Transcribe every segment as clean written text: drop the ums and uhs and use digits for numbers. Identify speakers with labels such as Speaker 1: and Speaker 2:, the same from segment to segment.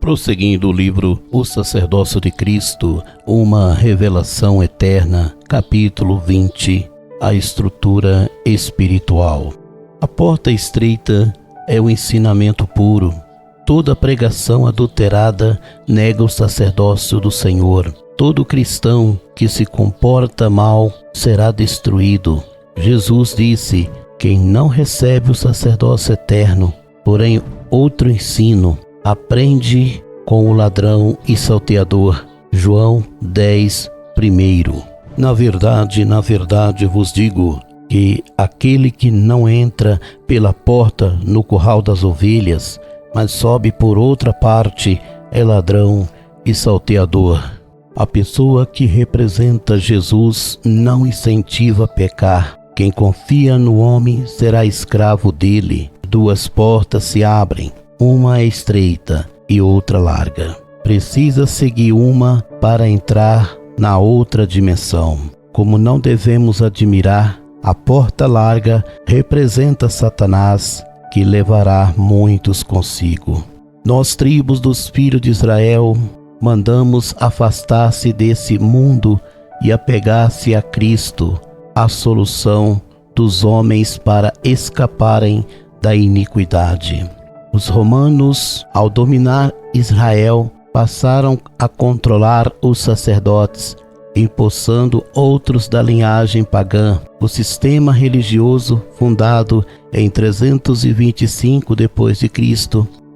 Speaker 1: Prosseguindo o livro O Sacerdócio de Cristo, uma revelação eterna, capítulo 20, a estrutura espiritual. A porta estreita é o ensinamento puro. Toda pregação adulterada nega o sacerdócio do Senhor. Todo cristão que se comporta mal será destruído. Jesus disse: quem não recebe o sacerdócio eterno, porém outro ensino, aprende com o ladrão e salteador. João 10, 1. Na verdade vos digo que aquele que não entra pela porta no curral das ovelhas, mas sobe por outra parte, é ladrão e salteador. A pessoa que representa Jesus não incentiva a pecar. Quem confia no homem será escravo dele. Duas portas se abrem, uma é estreita e outra larga. Precisa seguir uma para entrar na outra dimensão. Como não devemos admirar, a porta larga representa Satanás, que levará muitos consigo. Nós, tribos dos filhos de Israel, mandamos afastar-se desse mundo e apegar-se a Cristo, a solução dos homens para escaparem da iniquidade. Os romanos, ao dominar Israel, passaram a controlar os sacerdotes, empossando outros da linhagem pagã. O sistema religioso, fundado em 325 d.C.,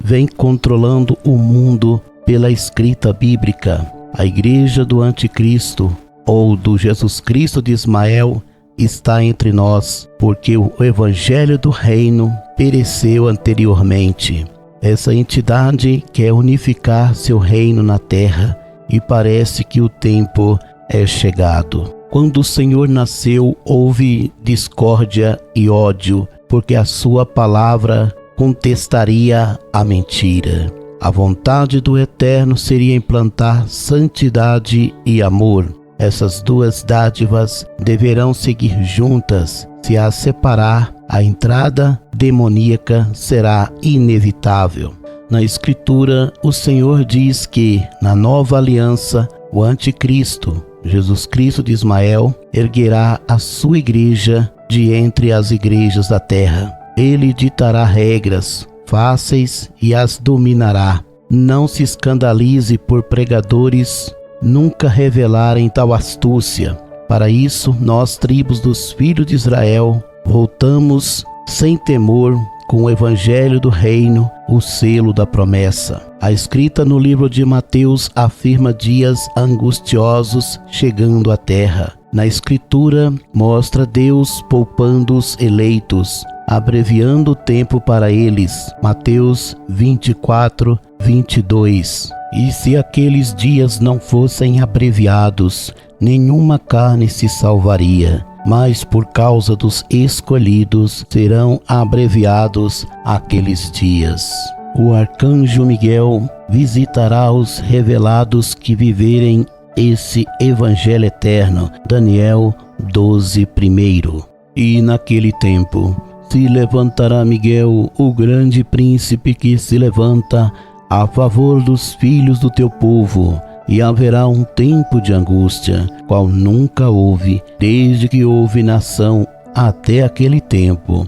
Speaker 1: vem controlando o mundo pela escrita bíblica. A igreja do anticristo, ou do Jesus Cristo de Ismael, está entre nós, porque o evangelho do reino pereceu anteriormente. Essa entidade quer unificar seu reino na terra e parece que o tempo é chegado. Quando o Senhor nasceu, houve discórdia e ódio, porque a sua palavra contestaria a mentira. A vontade do Eterno seria implantar santidade e amor. Essas duas dádivas deverão seguir juntas. Se as separar, a entrada demoníaca será inevitável. Na Escritura, o Senhor diz que, na nova aliança, o anticristo, Jesus Cristo de Ismael, erguerá a sua igreja de entre as igrejas da terra. Ele ditará regras fáceis e as dominará. Não se escandalize por pregadores nunca revelarem tal astúcia. Para isso, nós, tribos dos filhos de Israel, voltamos sem temor com o evangelho do reino, o selo da promessa. A escrita no livro de Mateus afirma dias angustiosos chegando à terra. Na escritura, mostra Deus poupando os eleitos, abreviando o tempo para eles. Mateus 24, 22. E se aqueles dias não fossem abreviados, nenhuma carne se salvaria, mas por causa dos escolhidos serão abreviados aqueles dias. O arcanjo Miguel visitará os revelados que viverem esse evangelho eterno. Daniel 12, 1. E naquele tempo se levantará Miguel, o grande príncipe que se levanta a favor dos filhos do teu povo, e haverá um tempo de angústia, qual nunca houve, desde que houve nação até aquele tempo.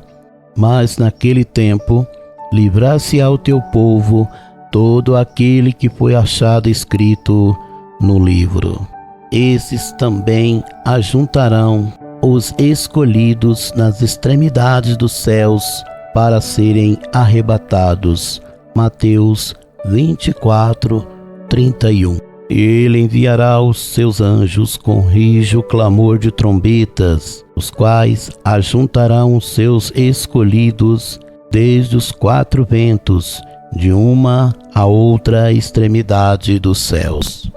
Speaker 1: Mas naquele tempo livrar-se-á o teu povo todo aquele que foi achado escrito no livro. Esses também ajuntarão os escolhidos nas extremidades dos céus para serem arrebatados. Mateus 24, 31. Ele enviará os seus anjos com rijo clamor de trombetas, os quais ajuntarão os seus escolhidos desde os quatro ventos, de uma a outra extremidade dos céus.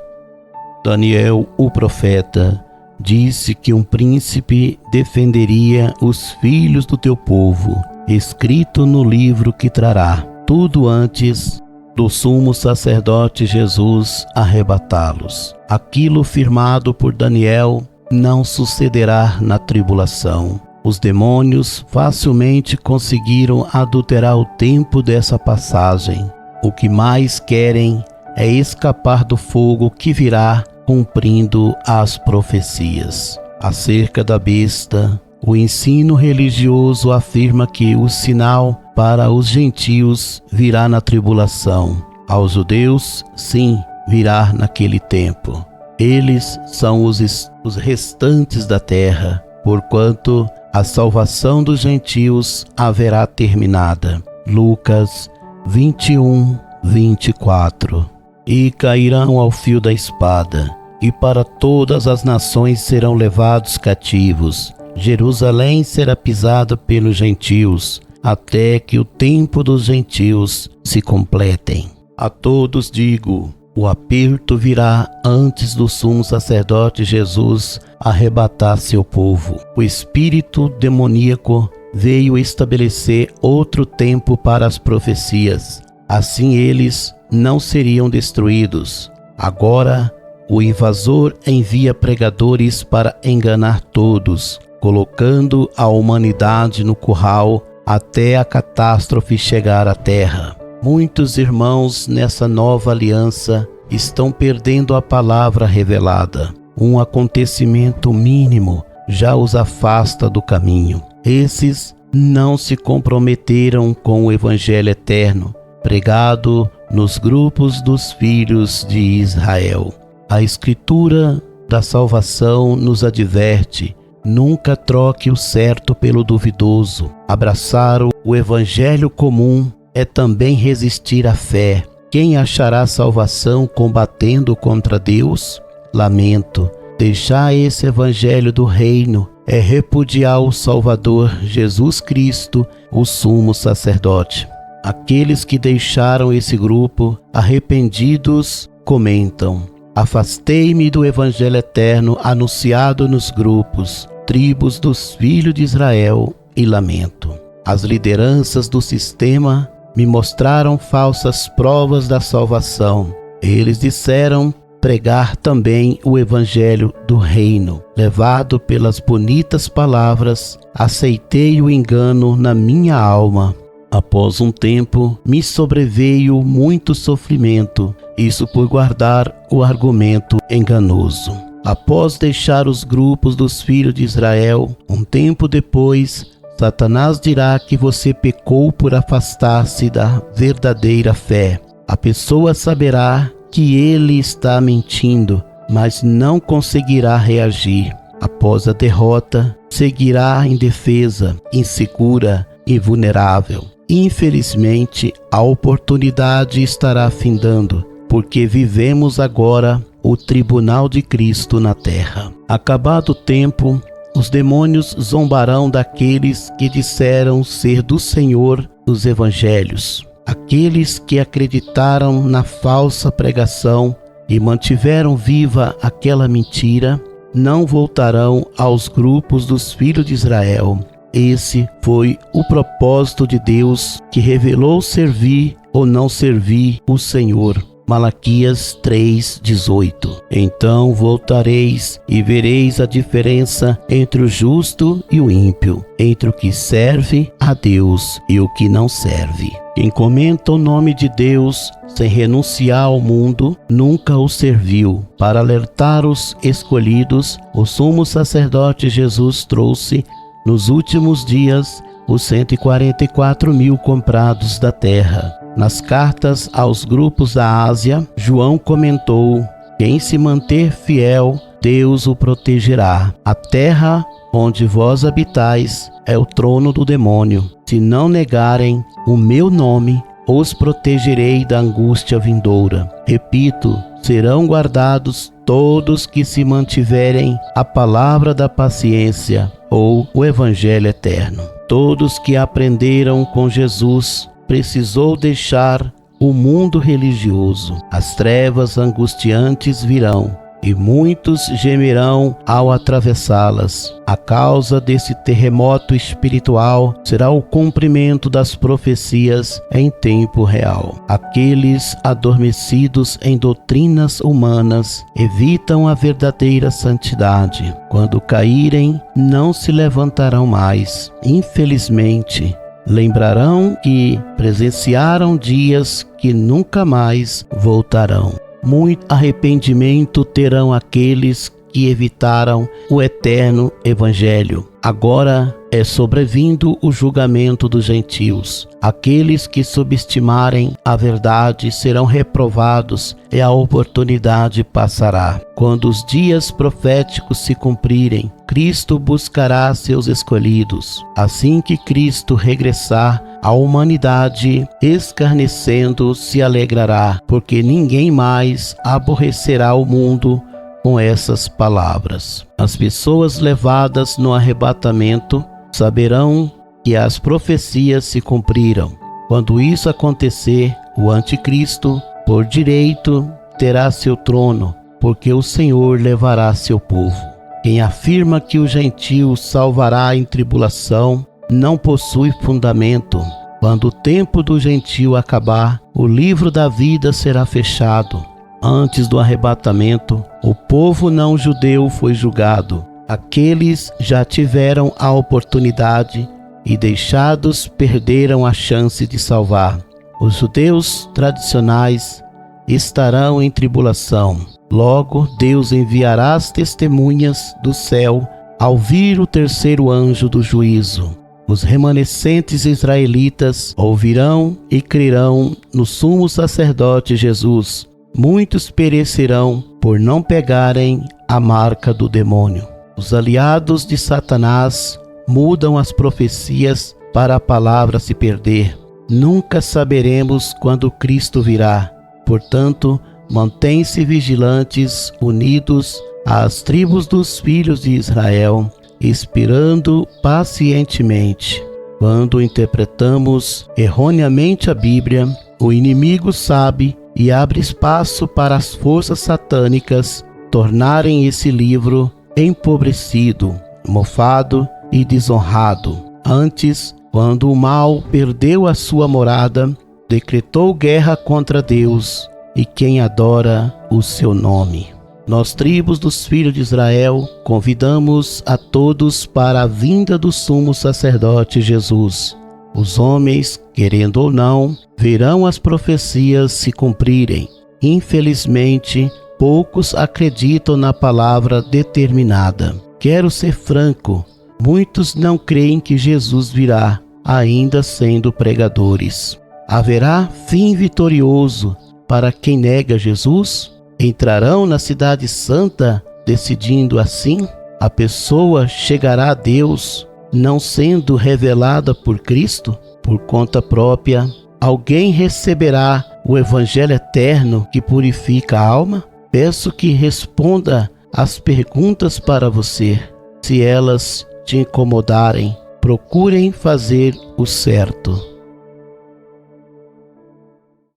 Speaker 1: Daniel, o profeta, disse que um príncipe defenderia os filhos do teu povo, escrito no livro que trará, tudo antes do sumo sacerdote Jesus arrebatá-los. Aquilo firmado por Daniel não sucederá na tribulação. Os demônios facilmente conseguiram adulterar o tempo dessa passagem. O que mais querem é escapar do fogo que virá, cumprindo as profecias. Acerca da besta, o ensino religioso afirma que o sinal para os gentios virá na tribulação. Aos judeus, sim, virá naquele tempo. Eles são os restantes da terra, porquanto a salvação dos gentios haverá terminada. Lucas 21, 24. E cairão ao fio da espada, e para todas as nações serão levados cativos. Jerusalém será pisada pelos gentios, até que o tempo dos gentios se completem. A todos digo, o aperto virá antes do sumo sacerdote Jesus arrebatar seu povo. O espírito demoníaco veio estabelecer outro tempo para as profecias. Assim eles não seriam destruídos. Agora, o invasor envia pregadores para enganar todos, colocando a humanidade no curral até a catástrofe chegar à terra. Muitos irmãos nessa nova aliança estão perdendo a palavra revelada. Um acontecimento mínimo já os afasta do caminho. Esses não se comprometeram com o evangelho eterno, pregado nos grupos dos filhos de Israel. A Escritura da salvação nos adverte: nunca troque o certo pelo duvidoso. Abraçar o evangelho comum é também resistir à fé. Quem achará salvação combatendo contra Deus? Lamento. Deixar esse evangelho do reino é repudiar o Salvador Jesus Cristo, o sumo sacerdote. Aqueles que deixaram esse grupo, arrependidos, comentam: afastei-me do evangelho eterno anunciado nos grupos, tribos dos filhos de Israel, e lamento. As lideranças do sistema me mostraram falsas provas da salvação. Eles disseram pregar também o evangelho do reino. Levado pelas bonitas palavras, aceitei o engano na minha alma. Após um tempo, me sobreveio muito sofrimento, isso por guardar o argumento enganoso. Após deixar os grupos dos filhos de Israel, um tempo depois, Satanás dirá que você pecou por afastar-se da verdadeira fé. A pessoa saberá que ele está mentindo, mas não conseguirá reagir. Após a derrota, seguirá indefesa, insegura e vulnerável. Infelizmente, a oportunidade estará findando, porque vivemos agora o tribunal de Cristo na terra. Acabado o tempo, os demônios zombarão daqueles que disseram ser do Senhor os evangelhos. Aqueles que acreditaram na falsa pregação e mantiveram viva aquela mentira, não voltarão aos grupos dos filhos de Israel. Esse foi o propósito de Deus, que revelou servir ou não servir o Senhor. Malaquias 3:18. Então voltareis e vereis a diferença entre o justo e o ímpio, entre o que serve a Deus e o que não serve. Quem comenta o nome de Deus sem renunciar ao mundo, nunca o serviu. Para alertar os escolhidos, o sumo sacerdote Jesus trouxe, nos últimos dias, os 144.000 comprados da terra. Nas cartas aos grupos da Ásia, João comentou: quem se manter fiel, Deus o protegerá. A terra onde vós habitais é o trono do demônio. Se não negarem o meu nome, os protegerei da angústia vindoura. Repito, serão guardados todos que se mantiverem a palavra da paciência ou o evangelho eterno. Todos que aprenderam com Jesus precisou deixar o mundo religioso. As trevas angustiantes virão, e muitos gemerão ao atravessá-las. A causa desse terremoto espiritual será o cumprimento das profecias em tempo real. Aqueles adormecidos em doutrinas humanas evitam a verdadeira santidade. Quando caírem, não se levantarão mais. Infelizmente, Lembrarão que presenciaram dias que nunca mais voltarão. Muito arrependimento terão aqueles que evitaram o eterno Evangelho. Agora é sobrevindo o julgamento dos gentios. Aqueles que subestimarem a verdade serão reprovados e a oportunidade passará. Quando os dias proféticos se cumprirem, Cristo buscará seus escolhidos. Assim que Cristo regressar, a humanidade, escarnecendo, se alegrará, porque ninguém mais aborrecerá o mundo com essas palavras. As pessoas levadas no arrebatamento saberão que as profecias se cumpriram. Quando isso acontecer, o anticristo, por direito, terá seu trono, porque o Senhor levará seu povo. Quem afirma que o gentio salvará em tribulação não possui fundamento. Quando o tempo do gentio acabar, o livro da vida será fechado. Antes do arrebatamento, o povo não judeu foi julgado. Aqueles já tiveram a oportunidade e deixados perderam a chance de salvar. Os judeus tradicionais estarão em tribulação. Logo, Deus enviará as testemunhas do céu ao vir o terceiro anjo do juízo. Os remanescentes israelitas ouvirão e crerão no sumo sacerdote Jesus. Muitos perecerão por não pegarem a marca do demônio. Os aliados de Satanás mudam as profecias para a palavra se perder. Nunca saberemos quando Cristo virá. Portanto, mantém-se vigilantes, unidos às tribos dos filhos de Israel, esperando pacientemente. Quando interpretamos erroneamente a Bíblia, o inimigo sabe e abre espaço para as forças satânicas tornarem esse livro empobrecido, mofado e desonrado. Antes, quando o mal perdeu a sua morada, decretou guerra contra Deus e quem adora o seu nome. Nós, tribos dos filhos de Israel, convidamos a todos para a vinda do sumo sacerdote Jesus. Os homens, querendo ou não, verão as profecias se cumprirem. Infelizmente, poucos acreditam na palavra determinada. Quero ser franco, muitos não creem que Jesus virá, ainda sendo pregadores. Haverá fim vitorioso para quem nega Jesus? Entrarão na cidade santa decidindo assim? A pessoa chegará a Deus não sendo revelada por Cristo? Por conta própria, alguém receberá o Evangelho eterno que purifica a alma? Peço que responda as perguntas para você. Se elas te incomodarem, procurem fazer o certo.